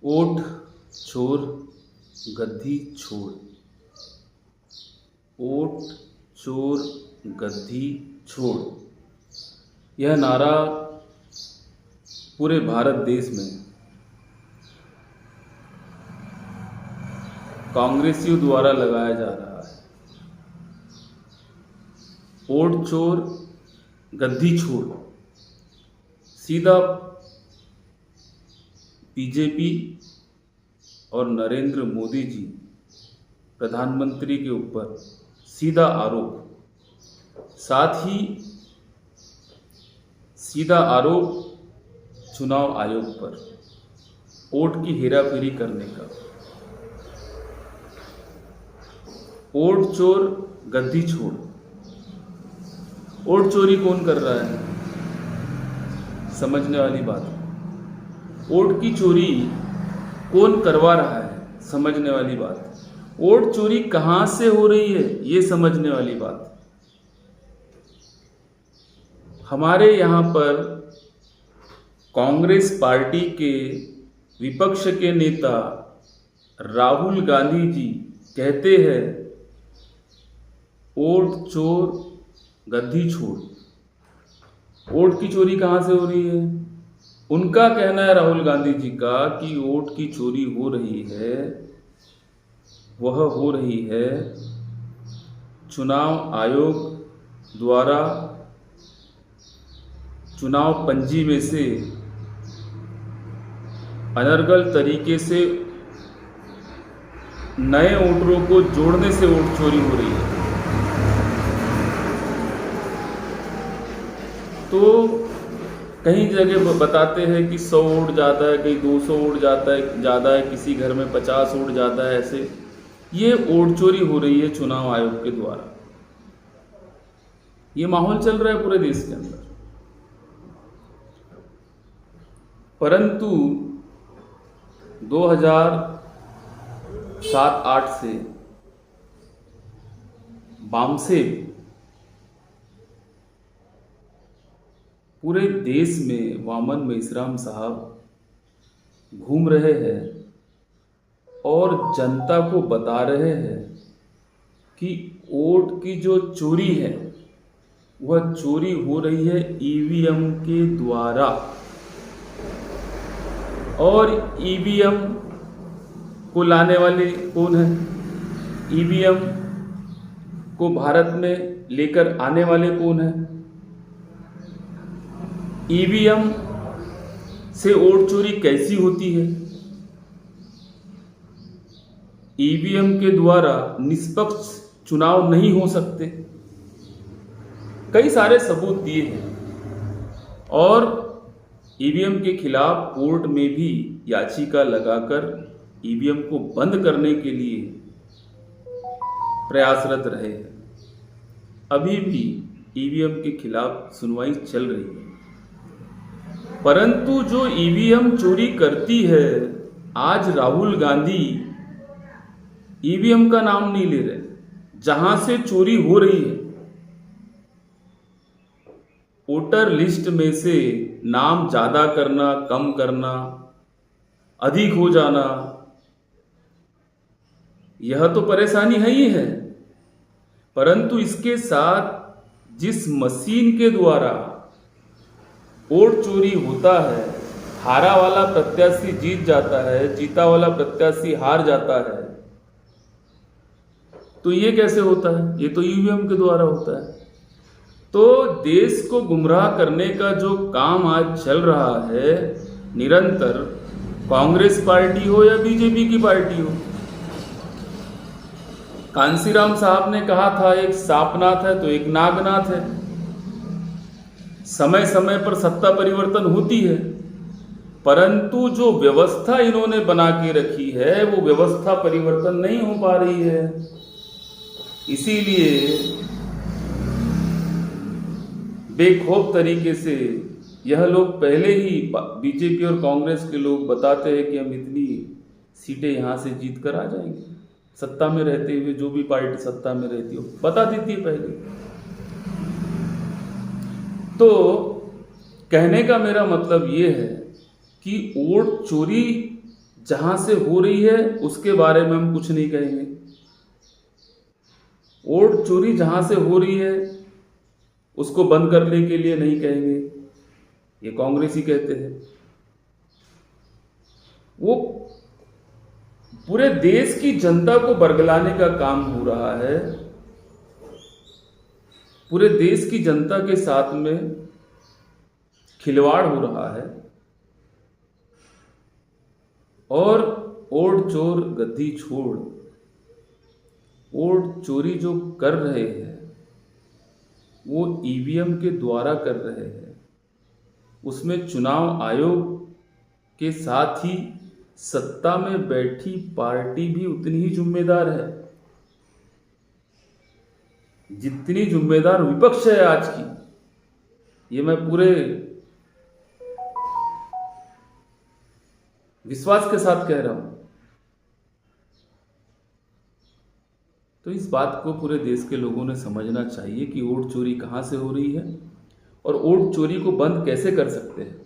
ओट चोर गद्दी छोड़। ओट चोर गद्दी छोड़, यह नारा पूरे भारत देश में कांग्रेसियों द्वारा लगाया जा रहा है। ओट चोर गद्दी छोड़ सीधा बीजेपी और नरेंद्र मोदी जी प्रधानमंत्री के ऊपर सीधा आरोप, साथ ही सीधा आरोप चुनाव आयोग पर वोट की हेराफेरी करने का। वोट चोर गद्दी छोड़, वोट चोरी कौन कर रहा है, समझने वाली बात है। वोट की चोरी कौन करवा रहा है, समझने वाली बात है। वोट चोरी कहां से हो रही है, ये समझने वाली बात है। हमारे यहां पर कांग्रेस पार्टी के विपक्ष के नेता राहुल गांधी जी कहते हैं वोट चोर गद्दी छोड़। वोट की चोरी कहां से हो रही है? उनका कहना है राहुल गांधी जी का कि वोट की चोरी हो रही है, वह हो रही है चुनाव आयोग द्वारा चुनाव पंजी में से अनर्गल तरीके से नए वोटरों को जोड़ने से वोट चोरी हो रही है। तो कहीं जगह बताते हैं कि 100 वोट ज़्यादा है, कहीं 200 वोट ज़्यादा है, किसी घर में 50 वोट ज़्यादा है। ऐसे ये वोट चोरी हो रही है चुनाव आयोग के द्वारा। ये माहौल चल रहा है पूरे देश के अंदर। परंतु 2007-8 से बामसेब पूरे देश में वामन मेश्राम साहब घूम रहे हैं और जनता को बता रहे हैं कि वोट की जो चोरी है वह चोरी हो रही है ईवीएम के द्वारा। और ईवीएम को लाने वाले कौन है, ईवीएम को भारत में लेकर आने वाले कौन है? ईवीएम से वोट चोरी कैसी होती है? ईवीएम के द्वारा निष्पक्ष चुनाव नहीं हो सकते, कई सारे सबूत दिए हैं। और ईवीएम के खिलाफ कोर्ट में भी याचिका लगाकर ईवीएम को बंद करने के लिए प्रयासरत रहे हैं। अभी भी ईवीएम के खिलाफ सुनवाई चल रही है। परंतु जो ईवीएम चोरी करती है, आज राहुल गांधी ईवीएम का नाम नहीं ले रहे, जहां से चोरी हो रही है वोटर लिस्ट में से नाम ज्यादा करना, कम करना, अधिक हो जाना, यह तो परेशानी है ही है। परंतु इसके साथ जिस मशीन के द्वारा वोट चोरी होता है, हारा वाला प्रत्याशी जीत जाता है, जीता वाला प्रत्याशी हार जाता है, तो ये कैसे होता है? ये तो ईवीएम के द्वारा होता है। तो देश को गुमराह करने का जो काम आज चल रहा है निरंतर, कांग्रेस पार्टी हो या बीजेपी की पार्टी हो। कांसीराम साहब ने कहा था एक सांपनाथ है तो एक नागनाथ है। समय समय पर सत्ता परिवर्तन होती है, परंतु जो व्यवस्था इन्होंने बना के रखी है वो व्यवस्था परिवर्तन नहीं हो पा रही है। इसीलिए बेखौफ तरीके से यह लोग पहले ही, बीजेपी और कांग्रेस के लोग बताते हैं कि हम इतनी सीटें यहां से जीत कर आ जाएंगे। सत्ता में रहते हुए जो भी पार्टी सत्ता में रहती हो बता देती है पहले। तो कहने का मेरा मतलब ये है कि वोट चोरी जहां से हो रही है उसके बारे में हम कुछ नहीं कहेंगे। वोट चोरी जहां से हो रही है उसको बंद करने के लिए नहीं कहेंगे, ये कांग्रेस ही कहते हैं। वो पूरे देश की जनता को बरगलाने का काम हो रहा है, पूरे देश की जनता के साथ में खिलवाड़ हो रहा है। और वोट चोर गद्दी छोड़, वोट चोरी जो कर रहे हैं वो ईवीएम के द्वारा कर रहे हैं। उसमें चुनाव आयोग के साथ ही सत्ता में बैठी पार्टी भी उतनी ही जिम्मेदार है जितनी जिम्मेदार विपक्ष है आज की। ये मैं पूरे विश्वास के साथ कह रहा हूं। तो इस बात को पूरे देश के लोगों ने समझना चाहिए कि वोट चोरी कहां से हो रही है और वोट चोरी को बंद कैसे कर सकते हैं।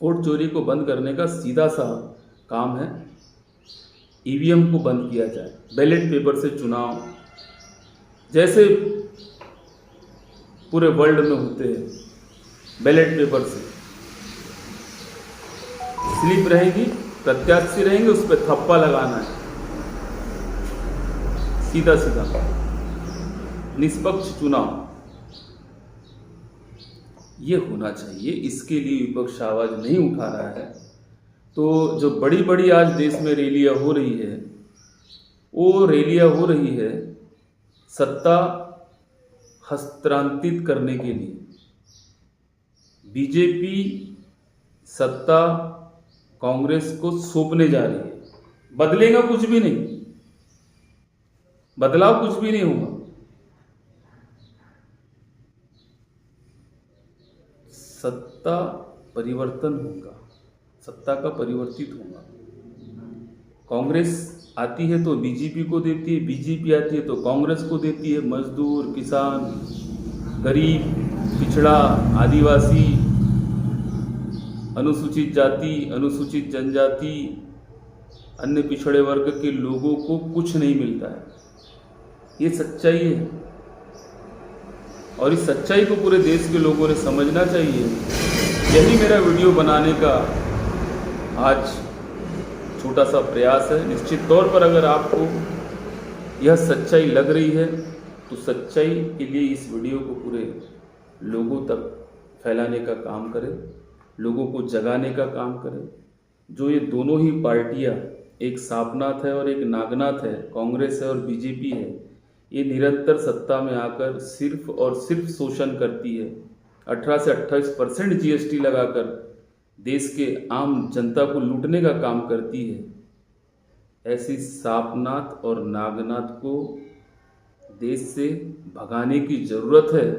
वोट चोरी को बंद करने का सीधा सा काम है, ईवीएम को बंद किया जाए, बैलेट पेपर से चुनाव जैसे पूरे वर्ल्ड में होते हैं। बैलेट पेपर से स्लिप रहेगी, प्रत्याशी रहेंगे, उस पर थप्पा लगाना है, सीधा सीधा निष्पक्ष चुनाव ये होना चाहिए। इसके लिए विपक्ष आवाज नहीं उठा रहा है। तो जो बड़ी बड़ी आज देश में रैलियां हो रही है, वो रैलियां हो रही है सत्ता हस्तांतरित करने के लिए। बीजेपी सत्ता कांग्रेस को सौंपने जा रही है। बदलेगा कुछ भी नहीं, बदलाव कुछ भी नहीं होगा। सत्ता परिवर्तन होगा, सत्ता का परिवर्तित होगा। कांग्रेस आती है तो बीजेपी को देती है, बीजेपी आती है तो कांग्रेस को देती है। मजदूर, किसान, गरीब, पिछड़ा, आदिवासी, अनुसूचित जाति, अनुसूचित जनजाति, अन्य पिछड़े वर्ग के लोगों को कुछ नहीं मिलता है। ये सच्चाई है और इस सच्चाई को पूरे देश के लोगों ने समझना चाहिए। यही मेरा वीडियो बनाने का आज छोटा सा प्रयास है। निश्चित तौर पर अगर आपको यह सच्चाई लग रही है तो सच्चाई के लिए इस वीडियो को पूरे लोगों तक फैलाने का काम करें, लोगों को जगाने का काम करें। जो ये दोनों ही पार्टियां, एक सांपनाथ है और एक नागनाथ है, कांग्रेस है और बीजेपी है, ये निरंतर सत्ता में आकर सिर्फ और सिर्फ शोषण करती है। 18 से 28% जीएसटी लगाकर देश के आम जनता को लूटने का काम करती है। ऐसी सांपनाथ और नागनाथ को देश से भगाने की जरूरत है।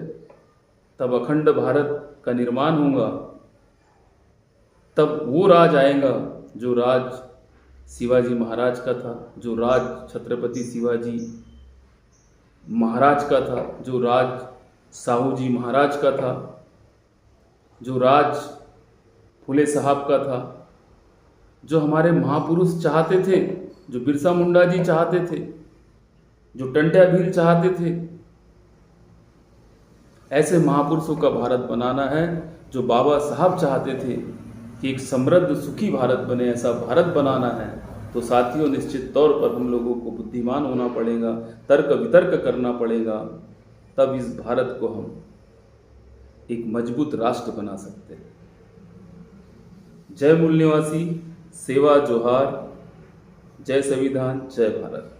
तब अखंड भारत का निर्माण होगा, तब वो राज आएगा जो राज शिवाजी महाराज का था, जो राज छत्रपति शिवाजी महाराज का था, जो राज साहू जी महाराज का था, जो राज फुले साहब का था, जो हमारे महापुरुष चाहते थे, जो बिरसा मुंडा जी चाहते थे, जो टंट्या भील चाहते थे। ऐसे महापुरुषों का भारत बनाना है। जो बाबा साहब चाहते थे कि एक समृद्ध सुखी भारत बने, ऐसा भारत बनाना है। तो साथियों, निश्चित तौर पर हम लोगों को बुद्धिमान होना पड़ेगा, तर्क वितर्क करना पड़ेगा, तब इस भारत को हम एक मजबूत राष्ट्र बना सकते हैं। जय मूल निवासी, सेवा जोहार, जय संविधान, जय भारत।